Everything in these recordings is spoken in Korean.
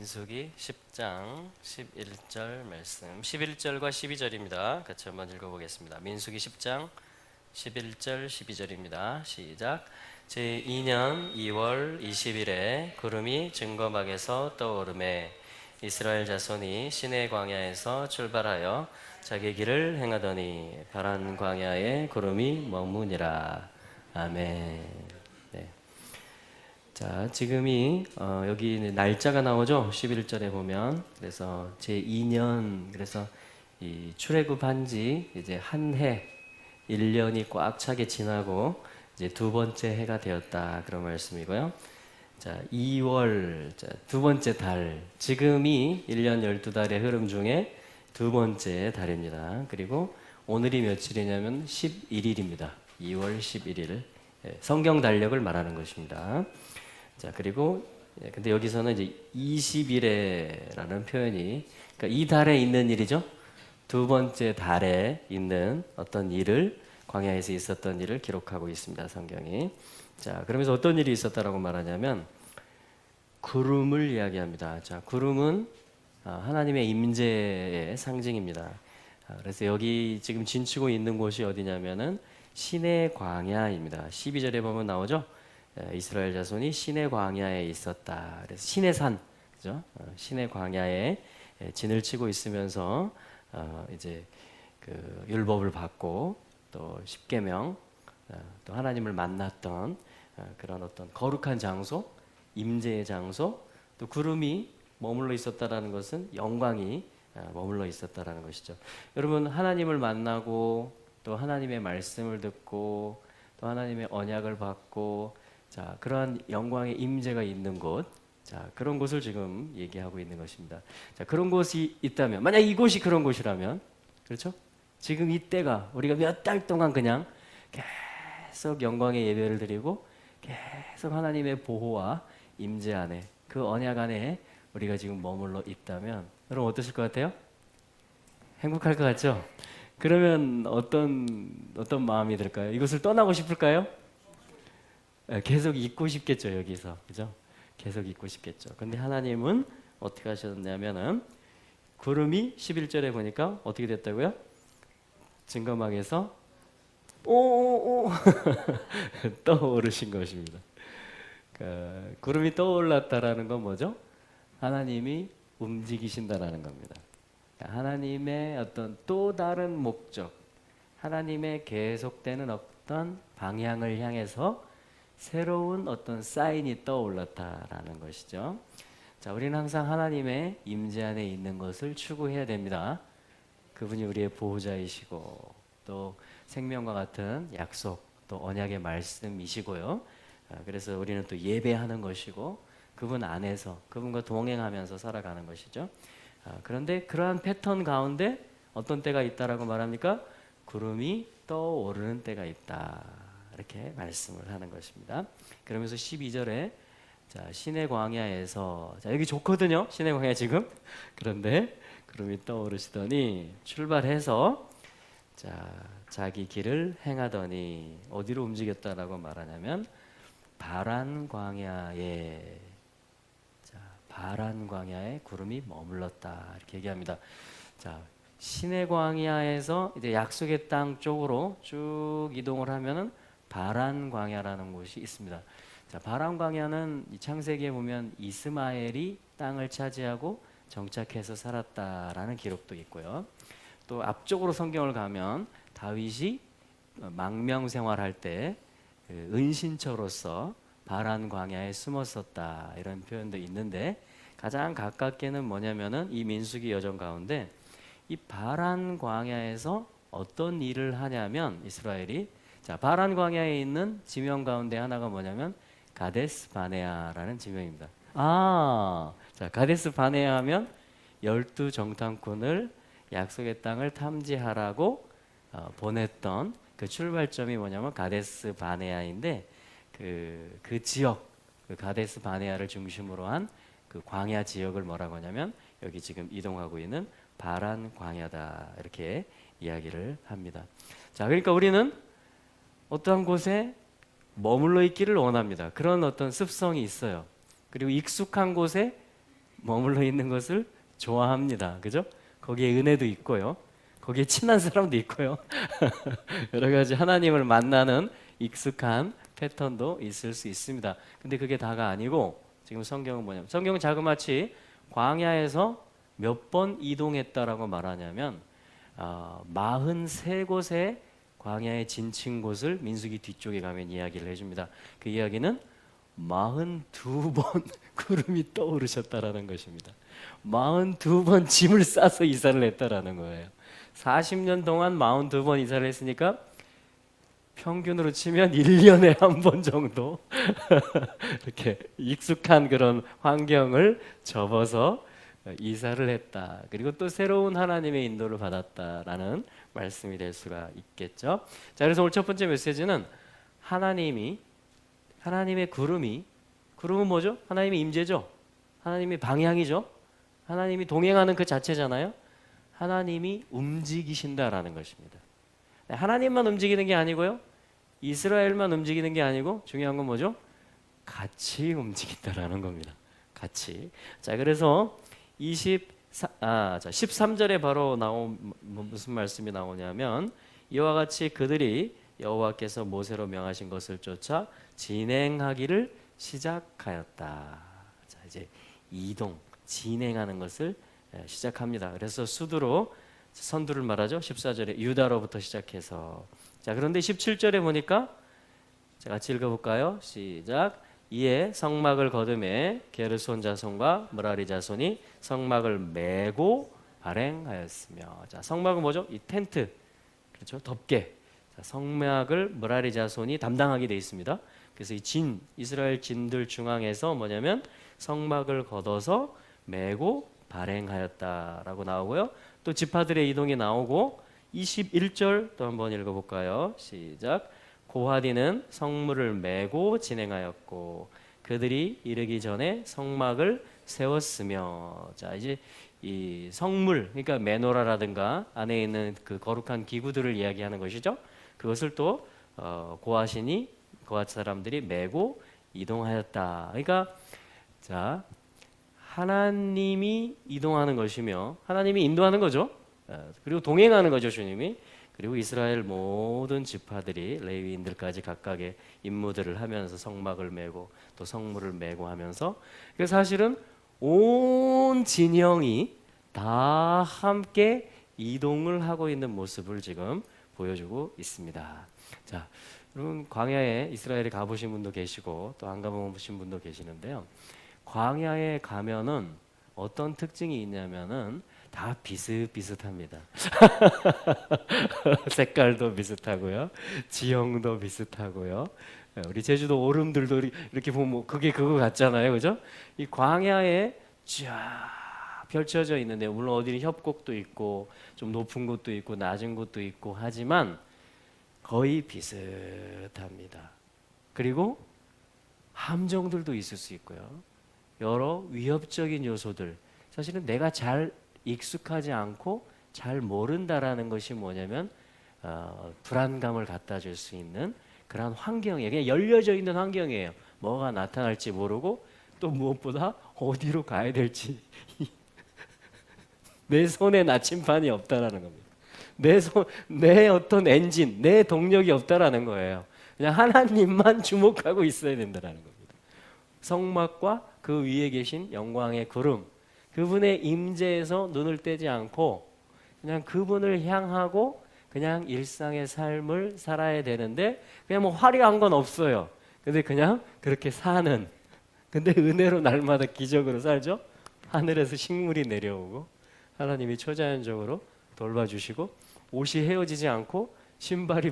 민수기 10장 11절 말씀 11절과 12절입니다. 같이 한번 읽어보겠습니다. 민수기 10장 11절 12절입니다. 시작. 제2년 2월 20일에 구름이 증거막에서 떠오르매 이스라엘 자손이 시내 광야에서 출발하여 자기 길을 행하더니 파란 광야에 구름이 머무니라. 아멘. 네. 자, 지금이 여기 날짜가 나오죠. 11절에 보면. 그래서 제2년, 그래서 이 출애굽한 지 이제 한 해, 1년이 꽉 차게 지나고 이제 두 번째 해가 되었다, 그런 말씀이고요. 자, 2월, 자, 두 번째 달. 지금이 1년 12달의 흐름 중에 두 번째 달입니다. 그리고 오늘이 며칠이냐면 11일입니다. 2월 11일. 성경 달력을 말하는 것입니다. 자, 그리고 근데 여기서는 이제 20일에라는 표현이, 그러니까 이 달에 있는 일이죠. 두 번째 달에 있는 어떤 일을, 광야에서 있었던 일을 기록하고 있습니다, 성경이. 자, 그러면서 어떤 일이 있었다라고 말하냐면 구름을 이야기합니다. 자, 구름은 하나님의 임재의 상징입니다. 그래서 여기 지금 진치고 있는 곳이 어디냐면은 시내 광야입니다. 12절에 보면 나오죠. 이스라엘 자손이 시내 광야에 있었다. 그래서 시내산, 그죠? 시내 광야에 진을 치고 있으면서 이제 그 율법을 받고 또 십계명, 또 하나님을 만났던 그런 어떤 거룩한 장소, 임재의 장소, 또 구름이 머물러 있었다라는 것은 영광이 머물러 있었다라는 것이죠. 여러분, 하나님을 만나고 또 하나님의 말씀을 듣고 또 하나님의 언약을 받고, 자, 그러한 영광의 임재가 있는 곳, 자, 그런 곳을 지금 얘기하고 있는 것입니다. 자, 그런 곳이 있다면, 만약 이곳이 그런 곳이라면, 그렇죠? 지금 이때가 우리가 몇 달 동안 그냥 계속 영광의 예배를 드리고 계속 하나님의 보호와 임재 안에, 그 언약 안에 우리가 지금 머물러 있다면 여러분 어떠실 것 같아요? 행복할 것 같죠? 그러면 어떤 마음이 들까요? 이것을 떠나고 싶을까요? 계속 있고 싶겠죠, 여기서. 그죠? 계속 있고 싶겠죠. 근데 하나님은 어떻게 하셨냐면은 구름이 11절에 보니까 어떻게 됐다고요? 증거막에서 오오오 떠오르신 것입니다. 구름이 떠올랐다라는 건 뭐죠? 하나님이 움직이신다라는 겁니다. 하나님의 어떤 또 다른 목적, 하나님의 계속되는 어떤 방향을 향해서 새로운 어떤 사인이 떠올랐다라는 것이죠. 자, 우리는 항상 하나님의 임재 안에 있는 것을 추구해야 됩니다. 그분이 우리의 보호자이시고 또 생명과 같은 약속, 또 언약의 말씀이시고요. 그래서 우리는 또 예배하는 것이고 그분 안에서 그분과 동행하면서 살아가는 것이죠. 그런데 그러한 패턴 가운데 어떤 때가 있다라고 말합니까? 구름이 떠오르는 때가 있다, 이렇게 말씀을 하는 것입니다. 그러면서 12절에 자, 시내 광야에서, 자, 여기 좋거든요, 시내 광야 지금. 그런데 구름이 떠오르시더니 출발해서 자, 자기 길을 행하더니 어디로 움직였다라고 말하냐면 바란 광야에, 자, 바란 광야에 구름이 머물렀다, 이렇게 얘기합니다. 자, 시내 광야에서 이제 약속의 땅 쪽으로 쭉 이동을 하면은 바란 광야라는 곳이 있습니다. 자, 바란 광야는 이 창세기에 보면 이스마엘이 땅을 차지하고 정착해서 살았다라는 기록도 있고요. 또 앞쪽으로 성경을 가면 다윗이 망명 생활할 때 그 은신처로서 바란 광야에 숨었었다, 이런 표현도 있는데 가장 가깝게는 뭐냐면은 이 민수기 여정 가운데 이 바란 광야에서 어떤 일을 하냐면 이스라엘이, 자, 바란 광야에 있는 지명 가운데 하나가 뭐냐면 가데스 바네아라는 지명입니다. 자, 가데스 바네아 하면 12 정탐꾼을 약속의 땅을 탐지하라고 보냈던 그 출발점이 뭐냐면 가데스 바네아인데 그 지역, 그 가데스 바네아를 중심으로 한 그 광야 지역을 뭐라고 하냐면 여기 지금 이동하고 있는 바란 광야다, 이렇게 이야기를 합니다. 자, 그러니까 우리는 어떠한 곳에 머물러 있기를 원합니다. 그런 어떤 습성이 있어요. 그리고 익숙한 곳에 머물러 있는 것을 좋아합니다. 그죠? 거기에 은혜도 있고요. 거기에 친한 사람도 있고요. 여러 가지 하나님을 만나는 익숙한 패턴도 있을 수 있습니다. 근데 그게 다가 아니고 지금 성경은 뭐냐면 성경은 자그마치 광야에서 몇 번 이동했다라고 말하냐면 43곳의 광야의 진친 곳을 민수기 뒤쪽에 가면 이야기를 해줍니다. 그 이야기는 42번 구름이 떠오르셨다라는 것입니다. 42번 짐을 싸서 이사를 했다라는 거예요. 40년 동안 42번 이사를 했으니까 평균으로 치면 1년에 한 번 정도 이렇게 익숙한 그런 환경을 접어서 이사를 했다. 그리고 또 새로운 하나님의 인도를 받았다라는 말씀이 될 수가 있겠죠. 자, 그래서 오늘 첫 번째 메시지는 하나님의 구름은 뭐죠? 하나님의 임재죠. 하나님의 방향이죠. 하나님이 동행하는 그 자체잖아요. 하나님이 움직이신다라는 것입니다. 하나님만 움직이는 게 아니고요. 이스라엘만 움직이는 게 아니고 중요한 건 뭐죠? 같이 움직인다라는 겁니다. 같이. 자, 그래서 13절에 바로 무슨 말씀이 나오냐면 이와 같이 그들이 여호와께서 모세로 명하신 것을 쫓아 진행하기를 시작하였다. 자, 이제 진행하는 것을 시작합니다. 그래서 선두를 말하죠. 14절에 유다로부터 시작해서. 자, 그런데 17절에 보니까 자, 같이 읽어볼까요? 시작. 이에 성막을 거두매 게르손 자손과 므라리 자손이 성막을 메고 발행하였으며. 자, 성막은 뭐죠? 이 텐트, 그렇죠? 덮개. 자, 성막을 므라리 자손이 담당하게 되어 있습니다. 그래서 이스라엘 진들 중앙에서 뭐냐면 성막을 걷어서 메고 발행하였다라고 나오고요. 또 지파들의 이동이 나오고 21절 또 한번 읽어볼까요? 시작. 고하디는 성물을 메고 진행하였고 그들이 이르기 전에 성막을 세웠으며. 자, 이제 이 성물, 그러니까 메노라라든가 안에 있는 그 거룩한 기구들을 이야기하는 것이죠. 그것을 또 고핫 사람들이 메고 이동하였다. 그러니까 자, 하나님이 이동하는 것이며 하나님이 인도하는 거죠. 그리고 동행하는 거죠, 주님이. 그리고 이스라엘 모든 지파들이 레위인들까지 각각의 임무들을 하면서 성막을 메고 또 성물을 메고 하면서 그 사실은 온 진영이 다 함께 이동을 하고 있는 모습을 지금 보여주고 있습니다. 자, 여러분 광야에 이스라엘에 가보신 분도 계시고 또 안 가보신 분도 계시는데요. 광야에 가면은 어떤 특징이 있냐면은 다 비슷비슷합니다. 색깔도 비슷하고요, 지형도 비슷하고요. 우리 제주도 오름들도 이렇게 보면 뭐 그게 그거 같잖아요, 그죠? 이 광야에 쫙 펼쳐져 있는데 물론 어디는 협곡도 있고 좀 높은 곳도 있고 낮은 곳도 있고 하지만 거의 비슷합니다. 그리고 함정들도 있을 수 있고요. 여러 위협적인 요소들. 사실은 내가 잘 익숙하지 않고 잘 모른다라는 것이 뭐냐면 불안감을 갖다 줄 수 있는 그런 환경이에요. 그냥 열려져 있는 환경이에요. 뭐가 나타날지 모르고 또 무엇보다 어디로 가야 될지 내 손에 나침반이 없다라는 겁니다. 내 어떤 엔진, 내 동력이 없다라는 거예요. 그냥 하나님만 주목하고 있어야 된다라는 겁니다. 성막과 그 위에 계신 영광의 구름, 그분의 임재에서 눈을 떼지 않고 그냥 그분을 향하고 그냥 일상의 삶을 살아야 되는데 그냥 뭐 화려한 건 없어요. 근데 그냥 그렇게 사는. 근데 은혜로 날마다 기적으로 살죠. 하늘에서 식물이 내려오고 하나님이 초자연적으로 돌봐주시고 옷이 헤어지지 않고 신발이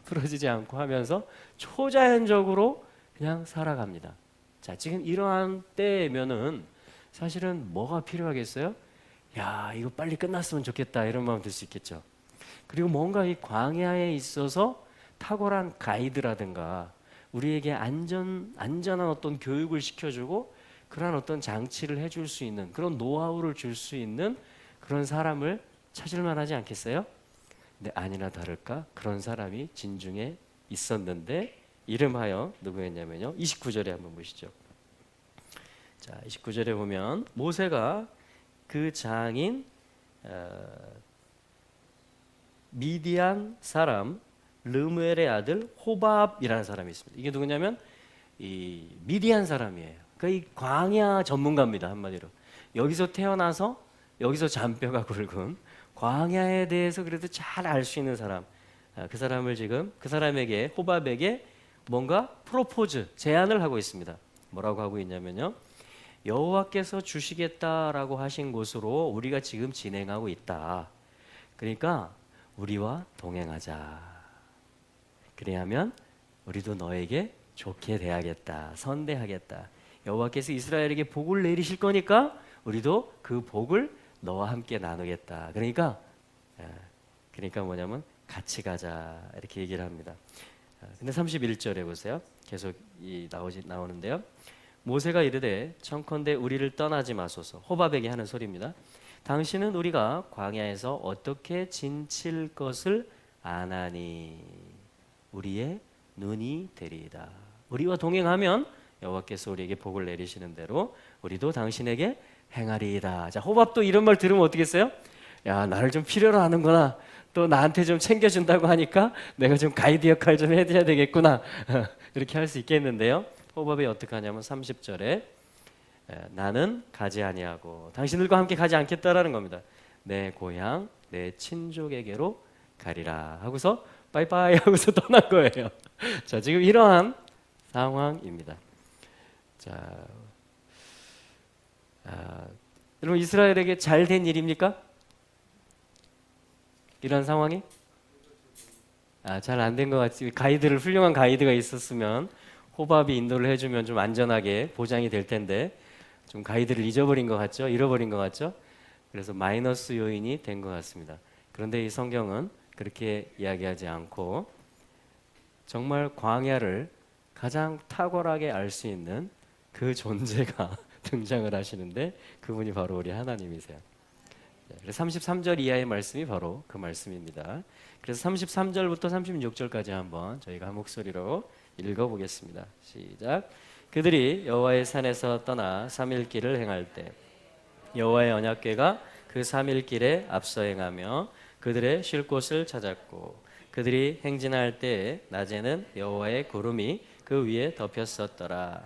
부러지지 않고 하면서 초자연적으로 그냥 살아갑니다. 자, 지금 이러한 때면은 사실은 뭐가 필요하겠어요? 야, 이거 빨리 끝났으면 좋겠다 이런 마음 들 수 있겠죠. 그리고 뭔가 이 광야에 있어서 탁월한 가이드라든가 우리에게 안전한 어떤 교육을 시켜주고 그런 어떤 장치를 해줄 수 있는 그런 노하우를 줄 수 있는 그런 사람을 찾을 만하지 않겠어요? 근데 아니나 다를까 그런 사람이 진중에 있었는데 이름하여 누구였냐면요. 29절에 한번 보시죠. 자, 29절에 보면 모세가 그 장인 미디안 사람 르무엘의 아들 호밥이라는 사람이 있습니다. 이게 누구냐면 이 미디안 사람이에요. 그러니까 이 광야 전문가입니다. 한마디로 여기서 태어나서 여기서 잔뼈가 굵은 광야에 대해서 그래도 잘 알 수 있는 사람. 그 사람을 지금 그 사람에게 호밥에게 뭔가 프로포즈 제안을 하고 있습니다. 뭐라고 하고 있냐면요. 여호와께서 주시겠다라고 하신 곳으로 우리가 지금 진행하고 있다. 그러니까 우리와 동행하자. 그래야면 우리도 너에게 좋게 대하겠다. 선대하겠다. 여호와께서 이스라엘에게 복을 내리실 거니까 우리도 그 복을 너와 함께 나누겠다. 그러니까 뭐냐면 같이 가자 이렇게 얘기를 합니다. 근데 31절에 보세요. 계속 나오는데요. 모세가 이르되 청컨대 우리를 떠나지 마소서. 호밥에게 하는 소리입니다. 당신은 우리가 광야에서 어떻게 지칠 것을 아나니 우리의 눈이 되리이다. 우리와 동행하면 여호와께서 우리에게 복을 내리시는 대로 우리도 당신에게 행하리이다. 자, 호밥도 이런 말 들으면 어떻겠어요? 야, 나를 좀 필요로 하는구나. 또 나한테 좀 챙겨준다고 하니까 내가 좀 가이드 역할 좀 해줘야 되겠구나. 이렇게 할 수 있겠는데요. 호밥이 어떻게 하냐면 30절에 나는 가지 아니하고 당신들과 함께 가지 않겠다라는 겁니다. 내 고향 내 친족에게로 가리라 하고서 빠이빠이 하고서 떠난 거예요. 자, 지금 이러한 상황입니다. 자, 여러분 이스라엘에게 잘 된 일입니까? 이런 상황이? 잘 안 된 것 같지. 훌륭한 가이드가 있었으면 호밥이 인도를 해주면 좀 안전하게 보장이 될 텐데 좀 가이드를 잃어버린 것 같죠? 그래서 마이너스 요인이 된 것 같습니다. 그런데 이 성경은 그렇게 이야기하지 않고 정말 광야를 가장 탁월하게 알 수 있는 그 존재가 등장을 하시는데 그분이 바로 우리 하나님이세요. 그래서 33절 이하의 말씀이 바로 그 말씀입니다. 그래서 33절부터 36절까지 한번 저희가 한 목소리로 읽어보겠습니다. 시작. 그들이 여호와의 산에서 떠나 3일 길을 행할 때 여호와의 언약궤가 그 3일 길에 앞서 행하며 그들의 쉴 곳을 찾았고 그들이 행진할 때 낮에는 여호와의 구름이 그 위에 덮였었더라.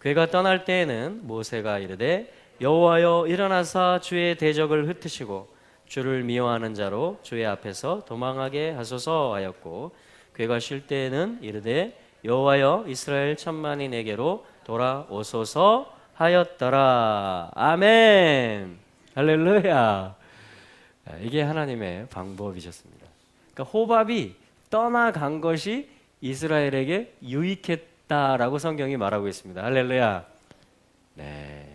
궤가 떠날 때에는 모세가 이르되 여호와여 일어나사 주의 대적을 흩으시고 주를 미워하는 자로 주의 앞에서 도망하게 하소서 하였고 궤가 쉴 때에는 이르되 여호와여 이스라엘 천만이 내게로 돌아오소서 하였더라. 아멘. 할렐루야. 이게 하나님의 방법이셨습니다. 그러니까 호밥이 떠나간 것이 이스라엘에게 유익했다라고 성경이 말하고 있습니다. 할렐루야. 네.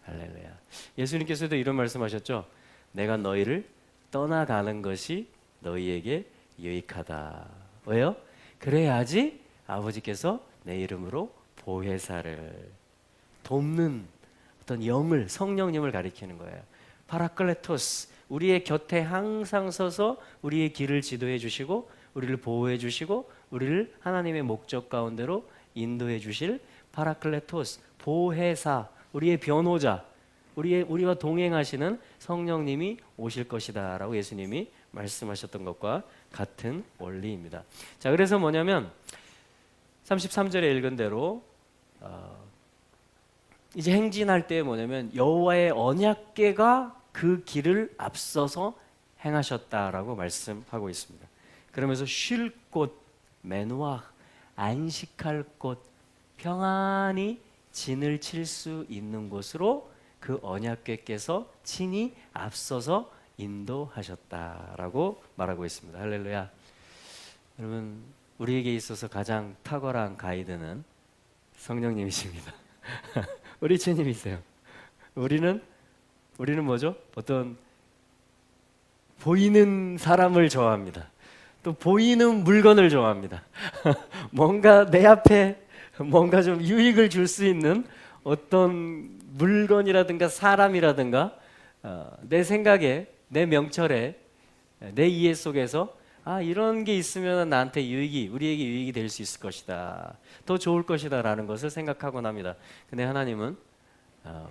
할렐루야. 예수님께서도 이런 말씀하셨죠. 내가 너희를 떠나가는 것이 너희에게 유익하다. 왜요? 그래야지 아버지께서 내 이름으로 보혜사를 돕는 어떤 영을 성령님을 가리키는 거예요. 파라클레토스 우리의 곁에 항상 서서 우리의 길을 지도해 주시고 우리를 보호해 주시고 우리를 하나님의 목적 가운데로 인도해 주실 파라클레토스 보혜사 우리의 변호자 우리와 동행하시는 성령님이 오실 것이다라고 예수님이 말씀하셨던 것과 같은 원리입니다. 자, 그래서 뭐냐면 33절에 읽은 대로 이제 행진할 때 뭐냐면 여호와의 언약궤가 그 길을 앞서서 행하셨다라고 말씀하고 있습니다. 그러면서 쉴 곳, 메누아, 안식할 곳, 평안히 진을 칠 수 있는 곳으로 그 언약궤께서 친히 앞서서 인도하셨다라고 말하고 있습니다. 할렐루야. 여러분 우리에게 있어서 가장 탁월한 가이드는 성령님이십니다. 우리 주님이세요. 우리는 뭐죠? 어떤 보이는 사람을 좋아합니다. 또 보이는 물건을 좋아합니다. 뭔가 내 앞에 뭔가 좀 유익을 줄 수 있는 어떤 물건이라든가 사람이라든가 내 생각에 내 명철에 내 이해 속에서 아, 이런 게 있으면 나한테 우리에게 유익이 될 수 있을 것이다. 더 좋을 것이다 라는 것을 생각하곤 합니다. 근데 하나님은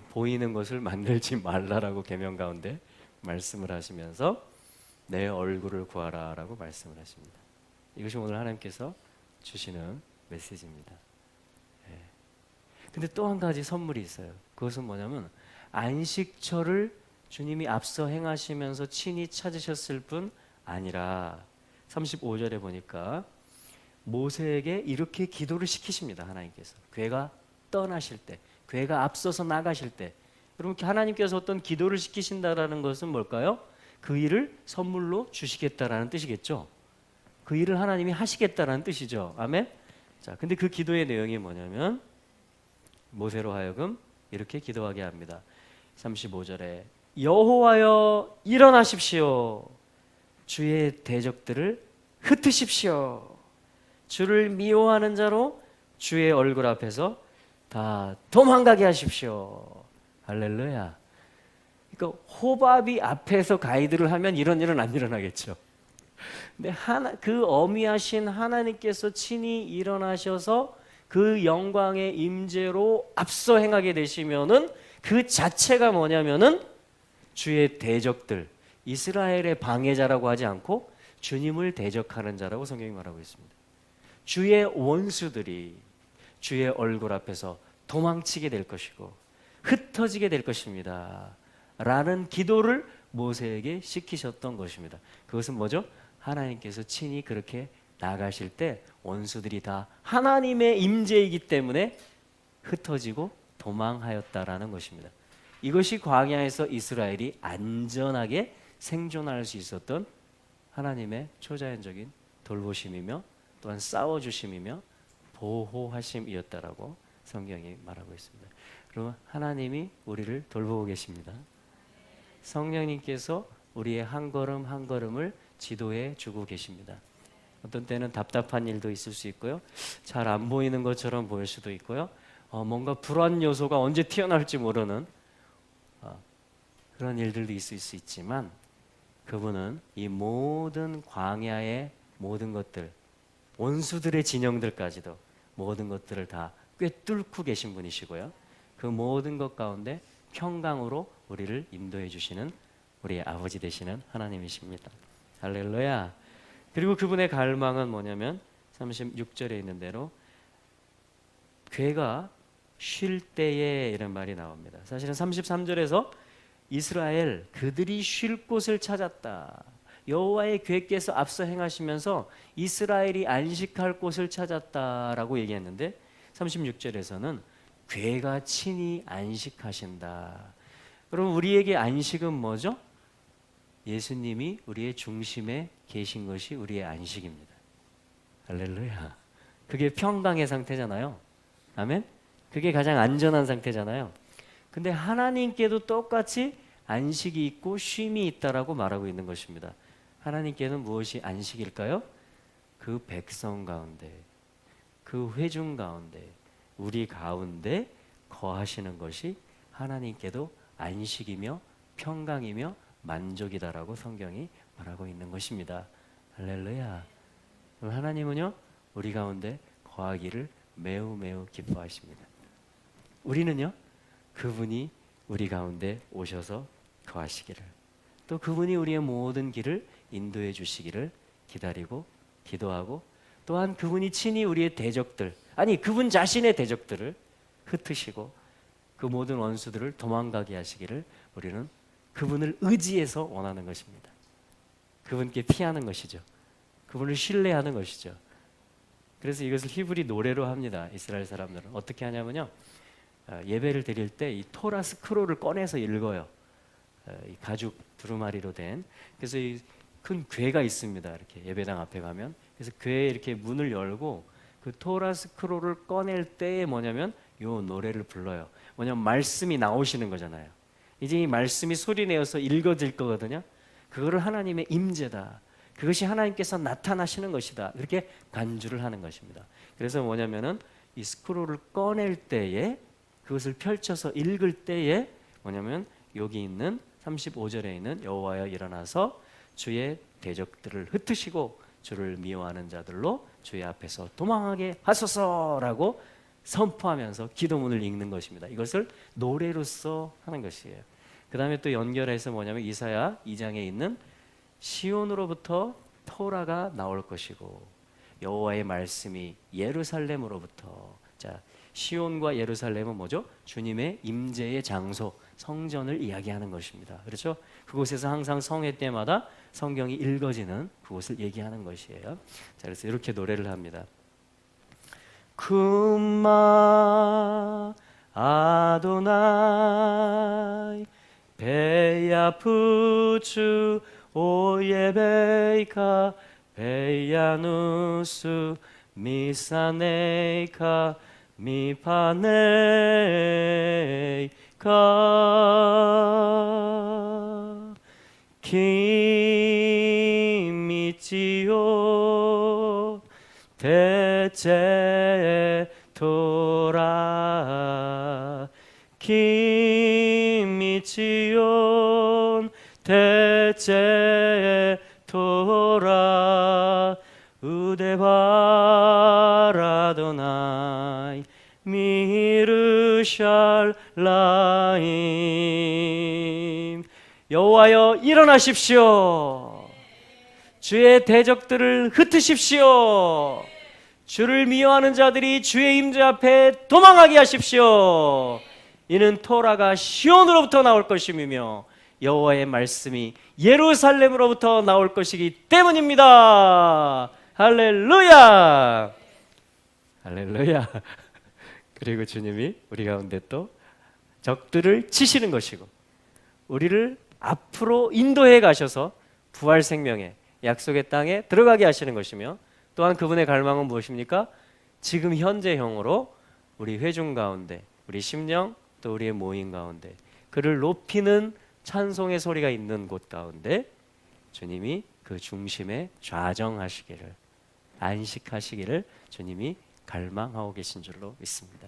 보이는 것을 만들지 말라라고 계명 가운데 말씀을 하시면서 내 얼굴을 구하라 라고 말씀을 하십니다. 이것이 오늘 하나님께서 주시는 메시지입니다. 근데 또 한 가지 선물이 있어요. 그것은 뭐냐면 안식처를 주님이 앞서 행하시면서 친히 찾으셨을 뿐 아니라 35절에 보니까 모세에게 이렇게 기도를 시키십니다. 하나님께서 괴가 떠나실 때, 괴가 앞서서 나가실 때, 여러분 하나님께서 어떤 기도를 시키신다라는 것은 뭘까요? 그 일을 선물로 주시겠다라는 뜻이겠죠. 그 일을 하나님이 하시겠다라는 뜻이죠. 아멘. 자, 근데 그 기도의 내용이 뭐냐면 모세로 하여금 이렇게 기도하게 합니다. 35절에 여호와여 일어나십시오. 주의 대적들을 흩으십시오. 주를 미워하는 자로 주의 얼굴 앞에서 다 도망가게 하십시오. 할렐루야. 그러니까 호밥이 앞에서 가이드를 하면 이런 일은 안 일어나겠죠. 근데 그 어미하신 하나님께서 친히 일어나셔서 그 영광의 임재로 앞서 행하게 되시면은 그 자체가 뭐냐면은 주의 대적들, 이스라엘의 방해자라고 하지 않고 주님을 대적하는 자라고 성경이 말하고 있습니다. 주의 원수들이 주의 얼굴 앞에서 도망치게 될 것이고 흩어지게 될 것입니다. 라는 기도를 모세에게 시키셨던 것입니다. 그것은 뭐죠? 하나님께서 친히 그렇게 나가실 때 원수들이 다 하나님의 임재이기 때문에 흩어지고 도망하였다라는 것입니다. 이것이 광야에서 이스라엘이 안전하게 생존할 수 있었던 하나님의 초자연적인 돌보심이며 또한 싸워주심이며 보호하심이었다라고 성경이 말하고 있습니다. 그러면 하나님이 우리를 돌보고 계십니다. 성령님께서 우리의 한 걸음 한 걸음을 지도해 주고 계십니다. 어떤 때는 답답한 일도 있을 수 있고요. 잘 안 보이는 것처럼 보일 수도 있고요. 뭔가 불안 요소가 언제 튀어나올지 모르는 그런 일들도 있을 수 있지만 그분은 이 모든 광야의 모든 것들, 원수들의 진영들까지도 모든 것들을 다 꿰뚫고 계신 분이시고요. 그 모든 것 가운데 평강으로 우리를 인도해 주시는 우리의 아버지 되시는 하나님이십니다. 할렐루야. 그리고 그분의 갈망은 뭐냐면 36절에 있는 대로 괴가 쉴 때에 이런 말이 나옵니다. 사실은 33절에서 이스라엘 그들이 쉴 곳을 찾았다. 여호와의 괴께서 앞서 행하시면서 이스라엘이 안식할 곳을 찾았다라고 얘기했는데 36절에서는 괴가 친히 안식하신다. 그럼 우리에게 안식은 뭐죠? 예수님이 우리의 중심에 계신 것이 우리의 안식입니다. 할렐루야. 그게 평강의 상태잖아요. 아멘. 그게 가장 안전한 상태잖아요. 근데 하나님께도 똑같이 안식이 있고 쉼이 있다라고 말하고 있는 것입니다. 하나님께는 무엇이 안식일까요? 그 백성 가운데, 그 회중 가운데, 우리 가운데 거하시는 것이 하나님께도 안식이며 평강이며 만족이다라고 성경이 말하고 있는 것입니다. 할렐루야. 하나님은요 우리 가운데 거하기를 매우 매우 기뻐하십니다. 우리는요 그분이 우리 가운데 오셔서 거하시기를, 또 그분이 우리의 모든 길을 인도해 주시기를 기다리고 기도하고, 또한 그분이 친히 우리의 대적들, 아니 그분 자신의 대적들을 흩으시고 그 모든 원수들을 도망가게 하시기를 우리는 그분을 의지해서 원하는 것입니다. 그분께 피하는 것이죠. 그분을 신뢰하는 것이죠. 그래서 이것을 히브리 노래로 합니다. 이스라엘 사람들은 어떻게 하냐면요, 예배를 드릴 때 이 토라 스크롤을 꺼내서 읽어요. 이 가죽 두루마리로 된. 그래서 이 큰 궤가 있습니다. 이렇게 예배당 앞에 가면, 그래서 궤에 이렇게 문을 열고 그 토라 스크롤을 꺼낼 때에 뭐냐면 요 노래를 불러요. 뭐냐면 말씀이 나오시는 거잖아요. 이제 이 말씀이 소리내어서 읽어질 거거든요. 그거를 하나님의 임재다, 그것이 하나님께서 나타나시는 것이다, 이렇게 간주를 하는 것입니다. 그래서 뭐냐면은 이 스크롤을 꺼낼 때에, 그것을 펼쳐서 읽을 때에 뭐냐면 여기 있는 35절에 있는 여호와여 일어나서 주의 대적들을 흩으시고 주를 미워하는 자들로 주의 앞에서 도망하게 하소서라고 선포하면서 기도문을 읽는 것입니다. 이것을 노래로서 하는 것이에요. 그 다음에 또 연결해서 뭐냐면 이사야 2장에 있는 시온으로부터 토라가 나올 것이고 여호와의 말씀이 예루살렘으로부터. 자, 시온과 예루살렘은 뭐죠? 주님의 임재의 장소, 성전을 이야기하는 것입니다. 그렇죠? 그곳에서 항상 성회 때마다 성경이 읽어지는 그곳을 얘기하는 것이에요. 자, 그래서 이렇게 노래를 합니다. 쿰마 아도나이 베야푸추 오예베이카 베야누스 미사네이카 미파네이카 키미치요 대체 토라 키미치요 대체 토라 우데바라도나이 미르샬라임. 여호와여 일어나십시오. 주의 대적들을 흩으십시오. 주를 미워하는 자들이 주의 임재 앞에 도망하게 하십시오. 이는 토라가 시온으로부터 나올 것임이며 여호와의 말씀이 예루살렘으로부터 나올 것이기 때문입니다. 할렐루야. 할렐루야. 그리고 주님이 우리 가운데 또 적들을 치시는 것이고 우리를 앞으로 인도해 가셔서 부활 생명의 약속의 땅에 들어가게 하시는 것이며 또한 그분의 갈망은 무엇입니까? 지금 현재형으로 우리 회중 가운데 우리 심령 또 우리의 모임 가운데 그를 높이는 찬송의 소리가 있는 곳 가운데 주님이 그 중심에 좌정하시기를 안식하시기를 주님이 갈망하고 계신 줄로 믿습니다.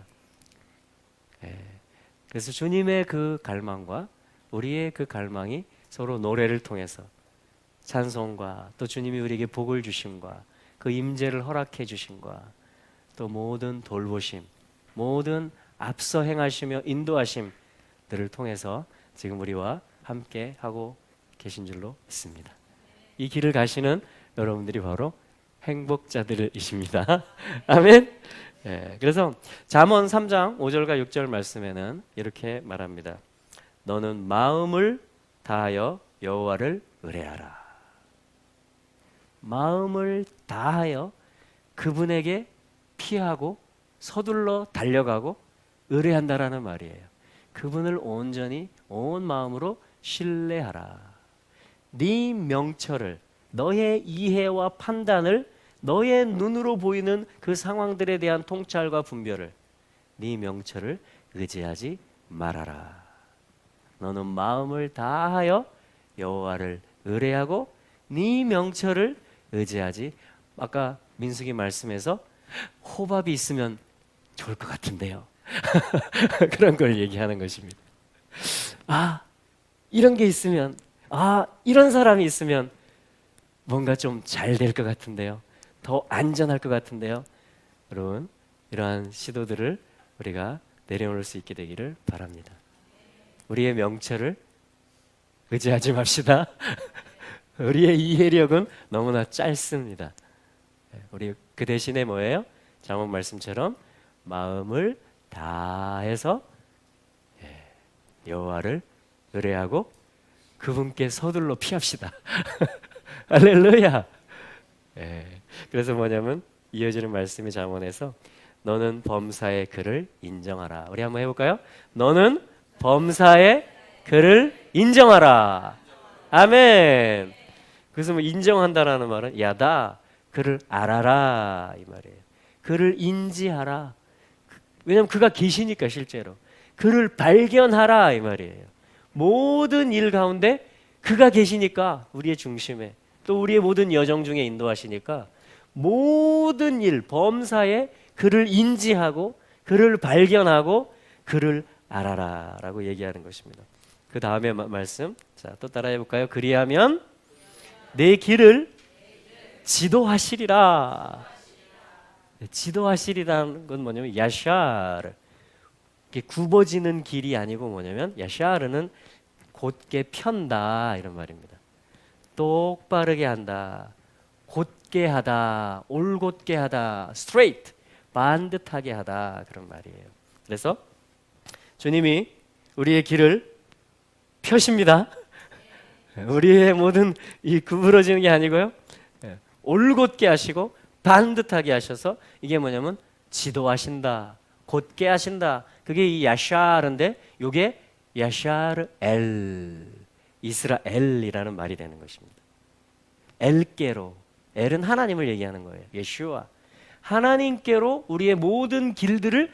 그래서 주님의 그 갈망과 우리의 그 갈망이 서로 노래를 통해서 찬송과 또 주님이 우리에게 복을 주심과 그 임재를 허락해 주심과 또 모든 돌보심, 모든 앞서 행하시며 인도하심들을 통해서 지금 우리와 함께 하고 계신 줄로 믿습니다. 이 길을 가시는 여러분들이 바로 행복자들이십니다. 아멘. 그래서 잠언 3장 5절과 6절 말씀에는 이렇게 말합니다. 너는 마음을 다하여 여호와를 의뢰하라. 마음을 다하여 그분에게 피하고 서둘러 달려가고 의뢰한다라는 말이에요. 그분을 온전히 온 마음으로 신뢰하라. 네 명철을, 너의 이해와 판단을, 너의 눈으로 보이는 그 상황들에 대한 통찰과 분별을, 네 명철을 의지하지 말아라. 너는 마음을 다하여 여호와를 의뢰하고 네 명철을 의지하지. 아까 민수기 말씀에서 호밥이 있으면 좋을 것 같은데요. 그런 걸 얘기하는 것입니다. 아, 이런 게 있으면, 아, 이런 사람이 있으면 뭔가 좀 잘 될 것 같은데요. 더 안전할 것 같은데요. 여러분, 이러한 시도들을 우리가 내려놓을 수 있게 되기를 바랍니다. 우리의 명철을 의지하지 맙시다. 우리의 이해력은 너무나 짧습니다. 우리 그 대신에 뭐예요? 잠언 말씀처럼 마음을 다해서 여호와를 의뢰하고 그분께 서둘러 피합시다. 할렐루야. 그래서 뭐냐면 이어지는 말씀이 잠언에서 너는 범사의 그를 인정하라. 우리 한번 해볼까요? 너는 범사의 그를 인정하라. 아멘. 그래서 뭐 인정한다라는 말은 야다 그를 알아라 이 말이에요. 그를 인지하라. 왜냐하면 그가 계시니까 실제로 그를 발견하라 이 말이에요. 모든 일 가운데 그가 계시니까 우리의 중심에 또 우리의 모든 여정 중에 인도하시니까 모든 일 범사에 그를 인지하고 그를 발견하고 그를 알아라 라고 얘기하는 것입니다. 그 다음에 말씀 자, 또 따라해 볼까요? 그리하면 내 길을 지도하시리라. 지도하시리라는 건 뭐냐면 야샤르, 이게 굽어지는 길이 아니고 뭐냐면 야샤르는 곧게 편다 이런 말입니다. 똑바르게 한다, 곧게 하다, 올곧게 하다, straight, 반듯하게 하다 그런 말이에요. 그래서 주님이 우리의 길을 펴십니다. 우리의 모든 이 구부러지는 게 아니고요, 올곧게 하시고 반듯하게 하셔서 이게 뭐냐면 지도하신다, 곧게 하신다. 그게 이 야샤르인데 이게 야샤르 엘, 이스라엘이라는 말이 되는 것입니다. 엘께로, 엘은 하나님을 얘기하는 거예요. 예슈아, 하나님께로 우리의 모든 길들을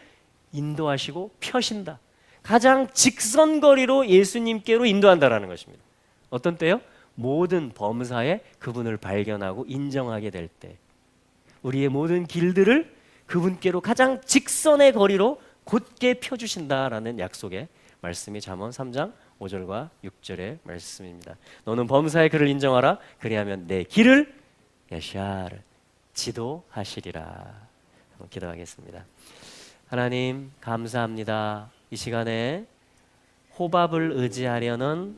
인도하시고 펴신다. 가장 직선거리로 예수님께로 인도한다라는 것입니다. 어떤 때요? 모든 범사에 그분을 발견하고 인정하게 될 때, 우리의 모든 길들을 그분께로 가장 직선의 거리로 곧게 펴주신다라는 약속의 말씀이 잠언 3장 5절과 6절의 말씀입니다. 너는 범사의 그를 인정하라. 그리하면 내 길을 야샤르, 지도하시리라. 한번 기도하겠습니다. 하나님 감사합니다. 이 시간에 호밥을 의지하려는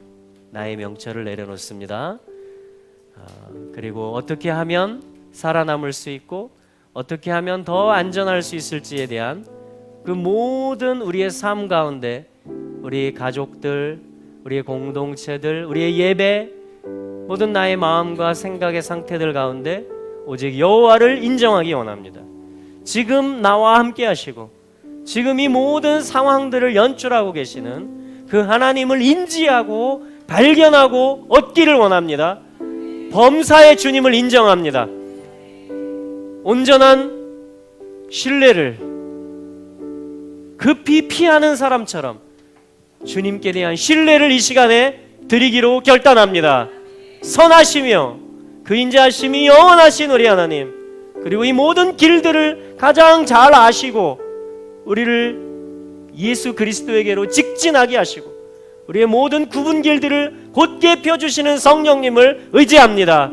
나의 명철을 내려놓습니다. 그리고 어떻게 하면 살아남을 수 있고 어떻게 하면 더 안전할 수 있을지에 대한 그 모든 우리의 삶 가운데, 우리 가족들, 우리의 공동체들, 우리의 예배, 모든 나의 마음과 생각의 상태들 가운데 오직 여호와를 인정하기 원합니다. 지금 나와 함께 하시고 지금 이 모든 상황들을 연출하고 계시는 그 하나님을 인지하고 발견하고 얻기를 원합니다. 범사의 주님을 인정합니다. 온전한 신뢰를 급히 피하는 사람처럼 주님께 대한 신뢰를 이 시간에 드리기로 결단합니다. 선하시며 그 인자하심이 영원하신 우리 하나님, 그리고 이 모든 길들을 가장 잘 아시고 우리를 예수 그리스도에게로 직진하게 하시고 우리의 모든 굽은 길들을 곧게 펴주시는 성령님을 의지합니다.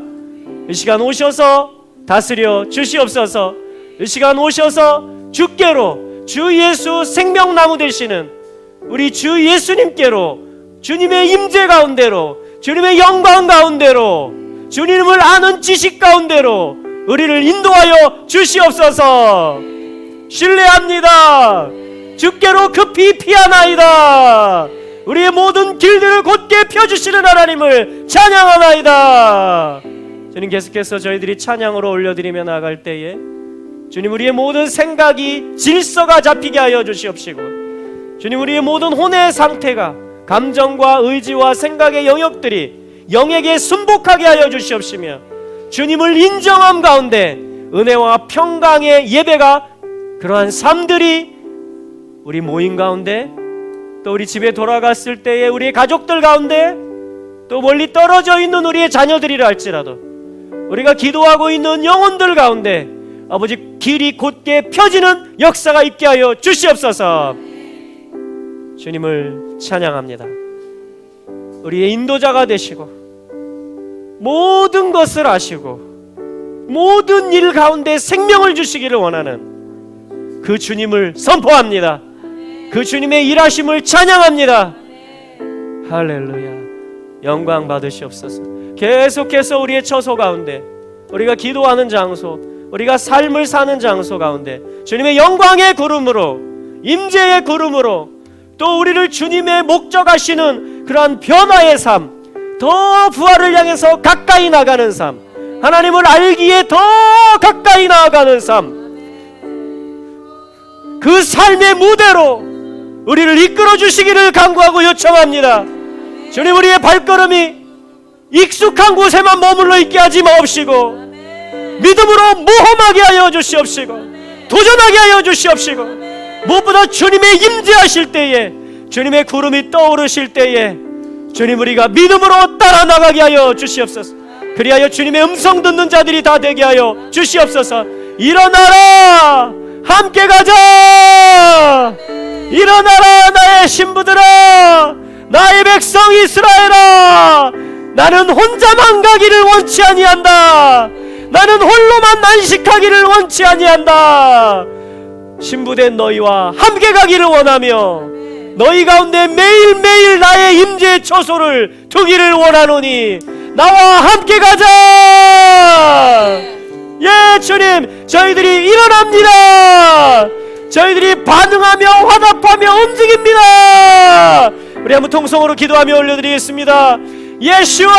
이 시간 오셔서 다스려 주시옵소서. 이 시간 오셔서 주께로, 주 예수 생명나무 되시는 우리 주 예수님께로, 주님의 임재 가운데로, 주님의 영광 가운데로, 주님을 아는 지식 가운데로 우리를 인도하여 주시옵소서. 신뢰합니다. 주께로 급히 피하나이다. 우리의 모든 길들을 곧게 펴주시는 하나님을 찬양하나이다. 주님, 계속해서 저희들이 찬양으로 올려드리며 나아갈 때에 주님, 우리의 모든 생각이 질서가 잡히게 하여 주시옵시고, 주님, 우리의 모든 혼의 상태가 감정과 의지와 생각의 영역들이 영에게 순복하게 하여 주시옵시며, 주님을 인정함 가운데 은혜와 평강의 예배가, 그러한 삶들이 우리 모임 가운데, 또 우리 집에 돌아갔을 때에 우리의 가족들 가운데, 또 멀리 떨어져 있는 우리의 자녀들이라 할지라도 우리가 기도하고 있는 영혼들 가운데 아버지 길이 곧게 펴지는 역사가 있게 하여 주시옵소서. 주님을 찬양합니다. 우리의 인도자가 되시고 모든 것을 아시고 모든 일 가운데 생명을 주시기를 원하는 그 주님을 선포합니다. 그 주님의 일하심을 찬양합니다. 할렐루야. 영광 받으시옵소서. 계속해서 우리의 처소 가운데, 우리가 기도하는 장소, 우리가 삶을 사는 장소 가운데 주님의 영광의 구름으로, 임재의 구름으로, 또 우리를 주님의 목적하시는 그러한 변화의 삶, 더 부활을 향해서 가까이 나가는 삶, 하나님을 알기에 더 가까이 나아가는 삶, 그 삶의 무대로 우리를 이끌어 주시기를 간구하고 요청합니다. 주님, 우리의 발걸음이 익숙한 곳에만 머물러 있게 하지 마옵시고 믿음으로 모험하게 하여 주시옵시고 도전하게 하여 주시옵시고, 무엇보다 주님의 임재하실 때에, 주님의 구름이 떠오르실 때에 주님, 우리가 믿음으로 따라 나가게 하여 주시옵소서. 그리하여 주님의 음성 듣는 자들이 다 되게 하여 주시옵소서. 일어나라, 함께 가자. 일어나라 나의 신부들아, 나의 백성 이스라엘아, 나는 혼자만 가기를 원치 아니한다. 나는 홀로만 안식하기를 원치 아니한다. 신부된 너희와 함께 가기를 원하며 너희 가운데 매일매일 나의 임재의 처소를 두기를 원하노니 나와 함께 가자. 예, 주님, 저희들이 일어납니다. 저희들이 반응하며 화답하며 움직입니다. 우리 한번 통성으로 기도하며 올려드리겠습니다. 예수와